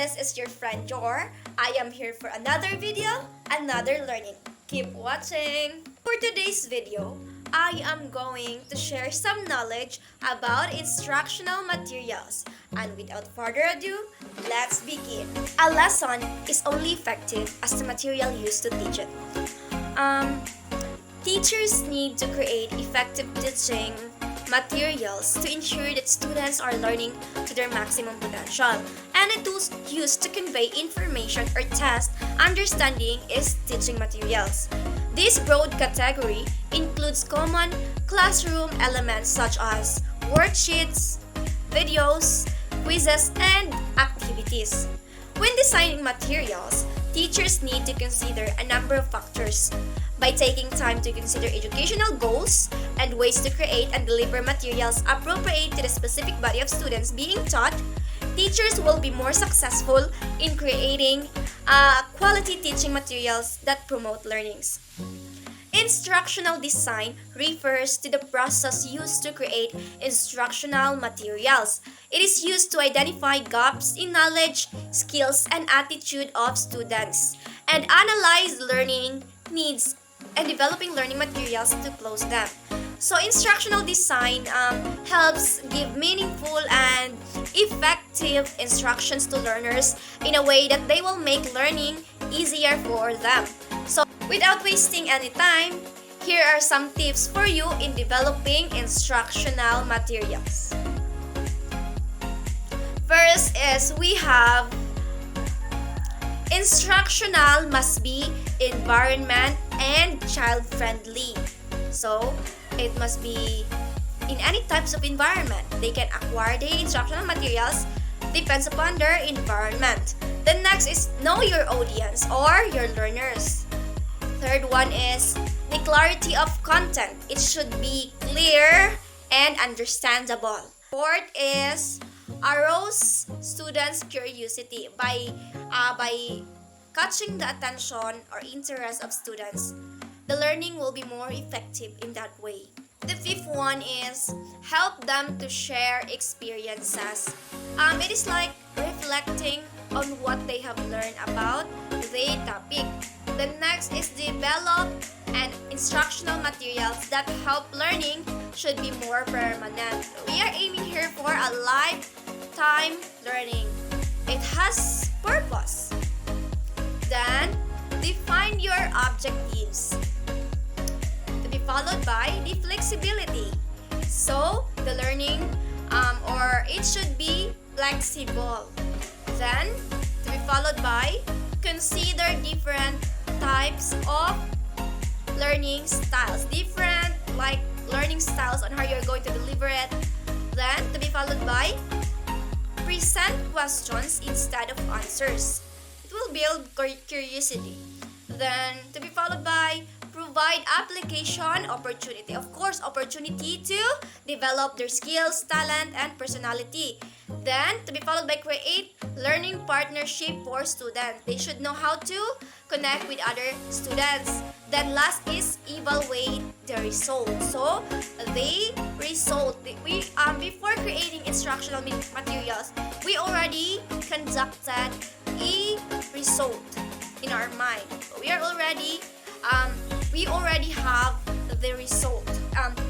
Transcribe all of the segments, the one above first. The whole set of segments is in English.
This is your friend Jor. I am here for another video, another learning. Keep watching! For today's video, I am going to share some knowledge about instructional materials. And without further ado, let's begin. A lesson is only effective as the material used to teach it. Teachers need to create effective teaching materials to ensure that students are learning to their maximum potential. And the tools used to convey information or test understanding is teaching materials. This broad category includes common classroom elements such as worksheets, videos, quizzes, and activities. When designing materials, teachers need to consider a number of factors. By taking time to consider educational goals and ways to create and deliver materials appropriate to the specific body of students being taught, teachers will be more successful in creating quality teaching materials that promote learnings. Instructional design refers to the process used to create instructional materials. It is used to identify gaps in knowledge, skills, and attitude of students, and analyze learning needs and developing learning materials to close them. So instructional design helps give meaningful and effective instructions to learners in a way that they will make learning easier for them. So without wasting any time, here are some tips for you in developing instructional materials. First is we have instructional must be environment and child-friendly. So, it must be in any types of environment. They can acquire the instructional materials depends upon their environment. The next is know your audience or your learners. Third one is the clarity of content. It should be clear and understandable. Fourth is arouse students' curiosity by catching the attention or interest of students. The learning will be more effective in that way. The fifth one is help them to share experiences. It is like reflecting on what they have learned about the topic. The next is develop and instructional materials that help learning should be more permanent. We are aiming here for a lifetime learning. It has purpose. Then, define your objectives. To be followed by the flexibility. So, the learning or it should be flexible. Then, to be followed by consider different types of learning styles. Different like learning styles on how you're going to deliver it. Then, to be followed by present questions instead of answers. It will build curiosity. Then, to be followed by provide application opportunity. Of course, opportunity to develop their skills, talent, and personality. Then, to be followed by create learning partnership for students. They should know how to connect with other students. Then, last is evaluate the result. So, the result. Before creating instructional materials, we already conducted a result in our mind. We already have the result.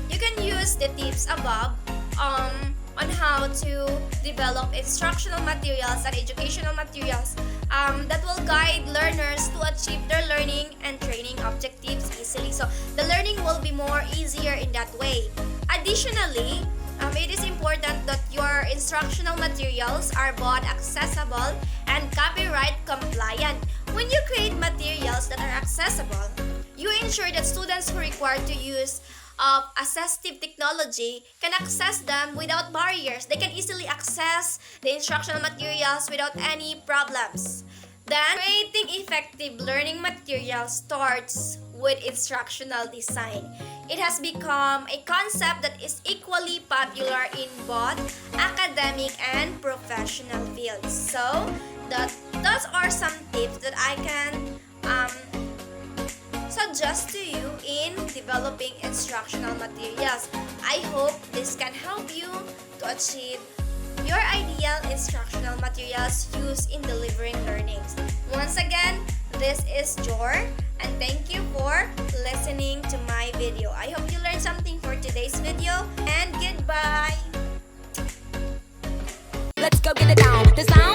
You can use the tips above on how to develop instructional materials and educational materials that will guide learners to achieve their learning and training objectives easily. So the learning will be more easier in that way. Additionally, it is important that your instructional materials are both accessible and copyright compliant. When you create materials that are accessible, you ensure that students who require to use assistive technology can access them without barriers. They can easily access the instructional materials without any problems. Then, creating effective learning materials starts with instructional design. It has become a concept that is equally popular in both academic and professional fields. So, those are some tips that I can suggest to you in developing instructional materials. I hope this can help you to achieve your ideal instructional materials used in delivering learnings. Once again, this is Jor, and thank you for listening to my video. I hope you learned something for today's video, and goodbye! Let's go get it down. The sound